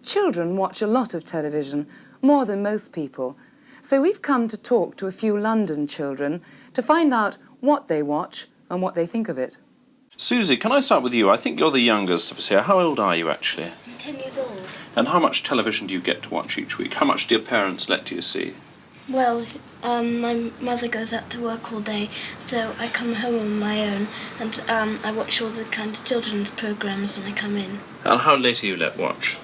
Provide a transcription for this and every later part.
Children watch a lot of television, more than most people. So we've come to talk to a few London children to find out what they watch and what they think of it. Susie, can I start with you? I think you're the youngest of us here. How old are you, actually? I'm 10 years old. And how much television do you get to watch each week? How much do your parents let you see? Well, my mother goes out to work all day, so I come home on my own, and I watch all the kind of children's programmes when I come in. And how late are you let watch?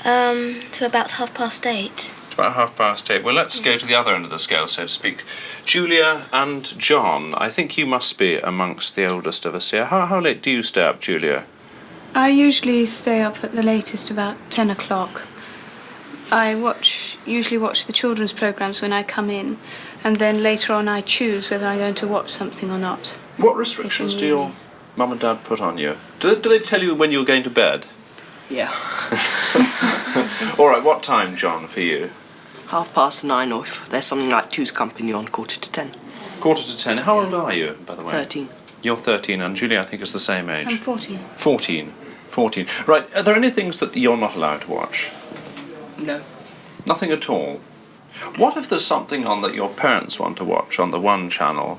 To about 8:30. It's about 8:30. Well, let's go to the other end of the scale, so to speak. Julia and John, I think you must be amongst the oldest of us here. How late do you stay up, Julia? I usually stay up at the latest about 10 o'clock. I usually watch the children's programmes when I come in, and then later on I choose whether I'm going to watch something or not. What restrictions do your mum and dad put on you? Do they tell you when you're going to bed? Yeah. All right, what time, John, for you? 9:30, or if there's something like Two's Company on, 9:45. 9:45. How old are you, by the way? 13. You're 13, and Julia, I think, is the same age. I'm 14. 14. Right, are there any things that you're not allowed to watch? No. Nothing at all? What if there's something on that your parents want to watch on the one channel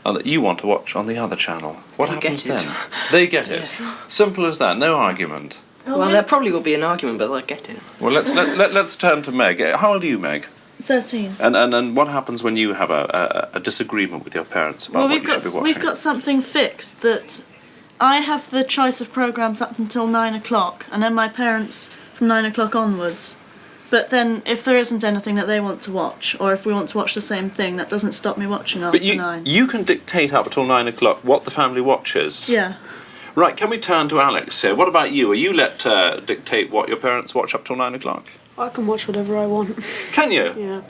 and that you want to watch on the other channel? What happens then? They get it. Yes. Simple as that, no argument. Well, there probably will be an argument, but they'll get it. Well, let's turn to Meg. How old are you, Meg? 13. And what happens when you have a disagreement with your parents about what you should be watching? We've got something fixed that I have the choice of programmes up until 9 o'clock, and then my parents from 9 o'clock onwards. But then if there isn't anything that they want to watch, or if we want to watch the same thing, that doesn't stop me watching after 9. But you can dictate up until 9 o'clock what the family watches? Yeah. Right, can we turn to Alex here? What about you? Are you let dictate what your parents watch up till 9 o'clock? I can watch whatever I want. Can you? Yeah.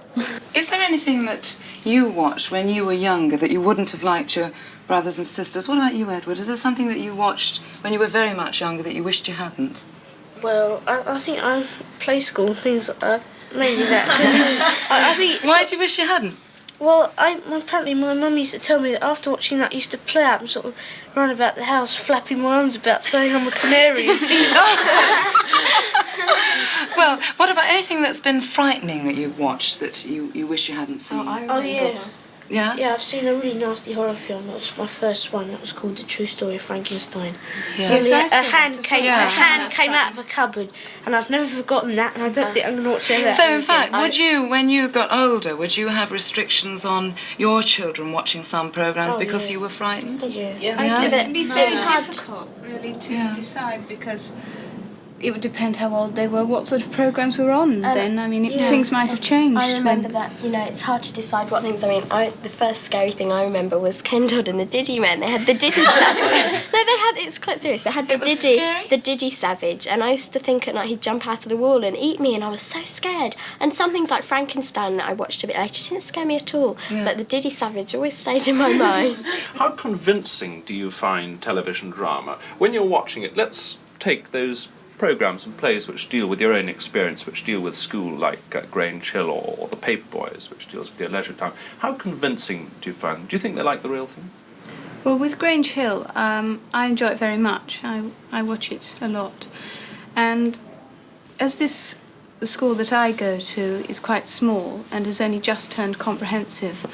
Is there anything that you watched when you were younger that you wouldn't have liked your brothers and sisters? What about you, Edward? Is there something that you watched when you were very much younger that you wished you hadn't? Well, I think play school things mainly that. 'Cause I think. Why do you wish you hadn't? Well, apparently my mum used to tell me that after watching that, I used to play out and sort of run about the house, flapping my arms about, saying I'm a canary. Well, what about anything that's been frightening that you've watched that you wish you hadn't seen? Oh yeah. Yeah? Yeah, I've seen a really nasty horror film. That was my first one. That was called The True Story of Frankenstein. Yeah. So Yes, I a saw hand that as came, well. a hand came out of a cupboard, and I've never forgotten that. And I don't think I'm going to watch that. So, in fact, would you, when you got older, would you have restrictions on your children watching some programmes because you were frightened? Yeah. It'd be very difficult, really, to decide, because it would depend how old they were, what sort of programmes were on then. I mean, things might have changed. I remember that, it's hard to decide what things. The first scary thing I remember was Ken Dodd and the Diddymen. They had the Diddy Savage. No, it's quite serious. They had the Diddy Savage, and I used to think at night he'd jump out of the wall and eat me, and I was so scared. And some things like Frankenstein that I watched a bit later didn't scare me at all, but the Diddy Savage always stayed in my mind. How convincing do you find television drama? When you're watching it, let's take those programmes and plays which deal with your own experience, which deal with school, like Grange Hill or The Paperboys, which deals with your leisure time. How convincing do you find them? Do you think they're like the real thing? Well, with Grange Hill, I enjoy it very much. I watch it a lot. And as the school that I go to is quite small and has only just turned comprehensive,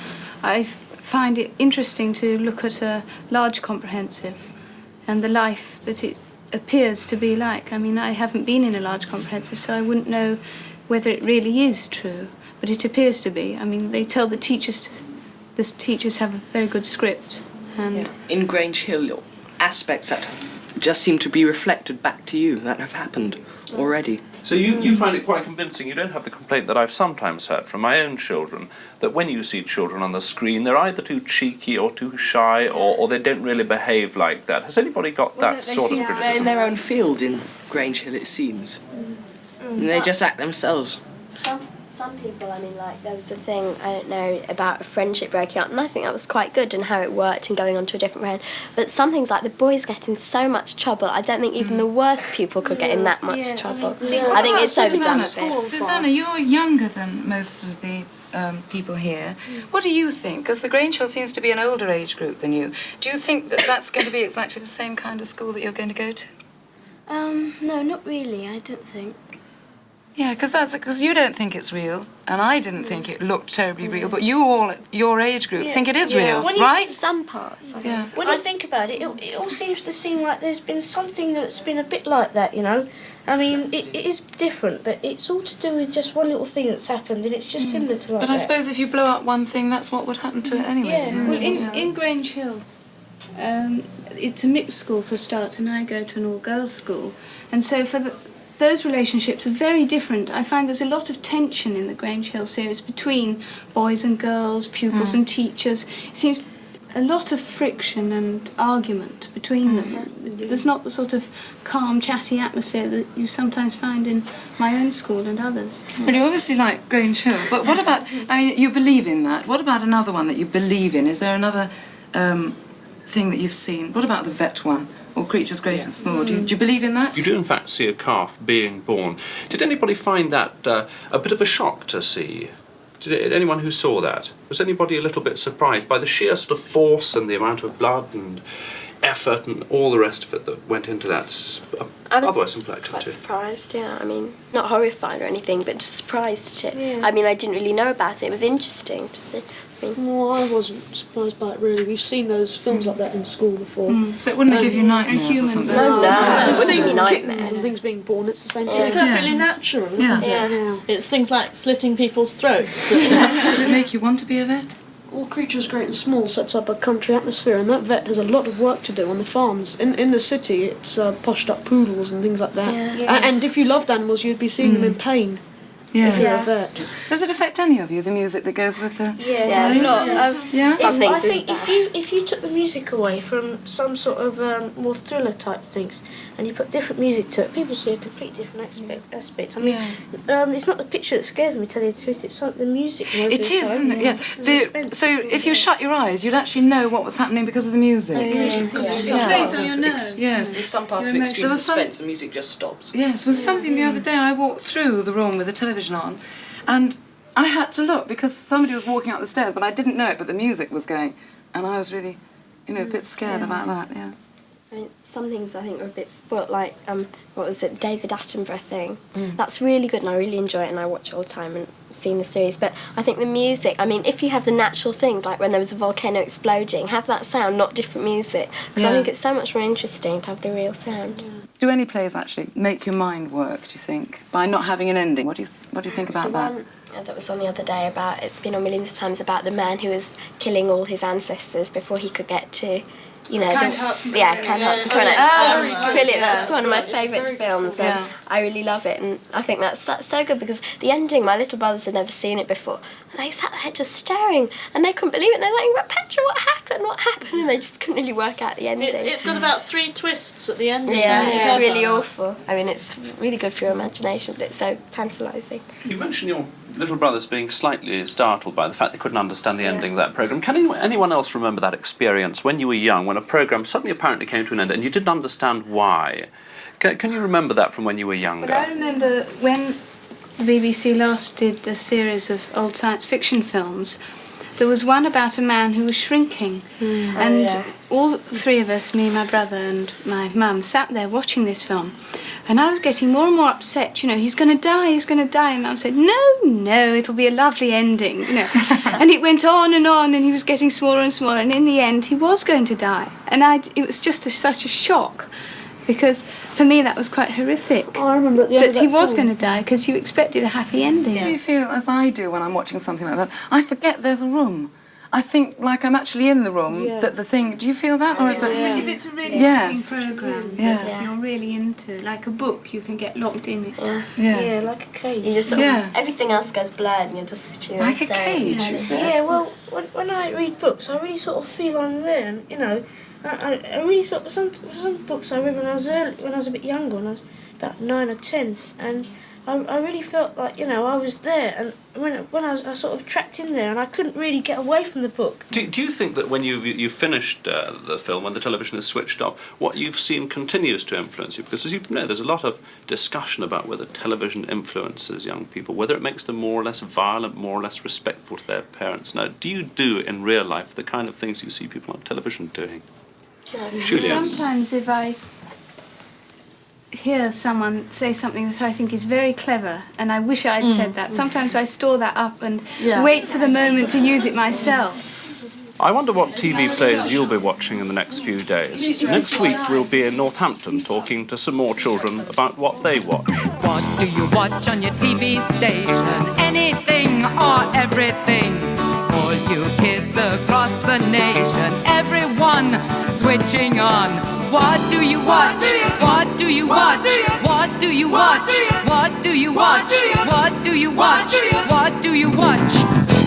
I find it interesting to look at a large comprehensive and the life that it appears to be like. I mean, I haven't been in a large comprehensive, so I wouldn't know whether it really is true, but it appears to be. I mean, they tell the teachers have a very good script. And in Grange Hill, aspects that just seem to be reflected back to you that have happened already. So you find it quite convincing. You don't have the complaint that I've sometimes heard from my own children, that when you see children on the screen, they're either too cheeky or too shy, or they don't really behave like that. Has anybody got that sort of criticism? They're in their own field in Grange Hill, it seems. And they just act themselves. Some people, there was a thing, I don't know, about a friendship breaking up, and I think that was quite good and how it worked and going on to a different friend. But some things, like the boys get in so much trouble, I don't think even the worst pupil could get in that much trouble. I think it's overdone a bit. Susanna, you're younger than most of the people here. What do you think? Because the Grange Hill seems to be an older age group than you. Do you think that that's going to be exactly the same kind of school that you're going to go to? No, not really, I don't think. Yeah, because you don't think it's real, and I didn't think it looked terribly real, but you all at your age group think it is real, When right? Some parts. Yeah. When I think about it, it all seems to seem like there's been something that's been a bit like that, you know. I mean, it is different, but it's all to do with just one little thing that's happened, and it's just similar to like But that. I suppose if you blow up one thing, that's what would happen to it anyway. Yeah. Isn't Well, it? in Grange Hill, it's a mixed school for a start, and I go to an all-girls school. And so those relationships are very different. I find there's a lot of tension in the Grange Hill series between boys and girls, pupils and teachers. It seems a lot of friction and argument between them. There's not the sort of calm, chatty atmosphere that you sometimes find in my own school and others. Well, you obviously like Grange Hill, but what about, I mean, you believe in that. What about another one that you believe in? Is there another thing that you've seen? What about the vet one? Or Creatures Great and Small? Do you believe in that? You do in fact see a calf being born. Did anybody find that a bit of a shock to see? Did anyone who saw that? Was anybody a little bit surprised by the sheer sort of force and the amount of blood and effort and all the rest of it that went into that otherwise simple Quite activity? surprised, yeah. I mean, not horrified or anything, but just surprised at it. Yeah. I mean, I didn't really know about it. It was interesting to see. No, I wasn't surprised by it really. We've seen those films like that in school before. So it wouldn't give you nightmares or something? No, We've it wouldn't give me seen nightmares. kittens and things being born. It's the same It's thing. perfectly Yes. natural, isn't Yeah. it? Yeah. It's things like slitting people's throats. That, Does it make you want to be a vet? All Creatures Great and Small sets up a country atmosphere, and that vet has a lot of work to do on the farms. In the city, it's poshed up poodles and things like that. Yeah. And if you loved animals, you'd be seeing them in pain if you're a Yeah. vet. Does it affect any of you, the music that goes with the... Yeah, a lot of Yeah? some I things. think if you took the music away from some sort of more thriller type things, and you put different music to it, people see a complete different aspect. I mean, it's not the picture that scares me, tell you the truth. It's the music. most of It the is, time. isn't it? Yeah. The suspense. So if you shut your eyes, you'd actually know what was happening because of the music. Because Yeah. some Yeah. parts on your of nerves. Yes. there's some parts of There extreme was some- suspense, the music just stops. Yes, was something the other day. I walked through the room with the television on, and I had to look because somebody was walking up the stairs, but I didn't know it. But the music was going, and I was really, a bit scared about that. Yeah. I mean, some things I think are a bit spoilt, like what was it, David Attenborough thing. That's really good, and I really enjoy it, and I watch it all the time and seen the series. But I think the music, I mean, if you have the natural things, like when there was a volcano exploding, have that sound, not different music, because I Yeah. think it's so much more interesting to have the real sound. Do any plays actually make your mind work? Do you think by not having an ending? What do you think The about that? one that was on the other day about, it's been on millions of times, about the man who was killing all his ancestors before he could get to, Kind Hearts and Kind Hearts and Coronets. Brilliant. That's one of my favourite films, and Yeah. I really love it. And I think that's so good because the ending, my little brothers had never seen it before, and they sat there just staring, and they couldn't believe it. And they're like, "But Petra, what happened? What happened?" And they just couldn't really work out the ending. it's got about 3 twists at the ending. Yeah, altogether. it's really awful. I mean, it's really good for your imagination, but it's so tantalising. You mentioned your little brothers being slightly startled by the fact they couldn't understand the ending of that programme. Can anyone else remember that experience when you were young, when a programme suddenly apparently came to an end and you didn't understand why? Can you remember that from when you were younger? But I remember when the BBC last did a series of old science fiction films, there was one about a man who was shrinking. And all 3 of us, me, my brother and my mum, sat there watching this film. And I was getting more and more upset, he's going to die. And Mum said, no, it'll be a lovely ending, And it went on, and he was getting smaller and smaller. And in the end, he was going to die. And it was just such a shock. Because for me that was quite horrific. I remember at the end of that he that was film. going to die because you expected a happy ending. Do you feel as I do when I'm watching something like that? I forget there's a room. I think like I'm actually in the room. Yeah. That the thing. Do you feel that, or is that? If it's a really Yes. interesting programme Yes. that you're really into, like a book, you can get locked in it. Yes. Yeah, like a cage. You just sort Yes. of, everything else goes blurred, and you're just sitting there Like a staring. cage, you said? Yeah, well, when I read books, I really sort of feel I'm there, and I really sort of some books I read when I was a bit younger, when I was about 9 or 10, and I really felt like I was there, and when I was sort of trapped in there, and I couldn't really get away from the book. Do you think that when you finished the film, when the television is switched off, what you've seen continues to influence you? Because as you know, there's a lot of discussion about whether television influences young people, whether it makes them more or less violent, more or less respectful to their parents. Now, do you do in real life the kind of things you see people on television doing? Julia. Sometimes if I hear someone say something that I think is very clever, and I wish I'd said that. Sometimes I store that up and wait for the moment to use it myself. I wonder what TV plays you'll be watching in the next few days. Next week we'll be in Northampton talking to some more children about what they watch. What do you watch on your TV station? Anything or everything? All you kids across the nation, everyone switching on. What do you watch? What do you watch? What do you watch? What do you watch? What do you watch? What do you watch?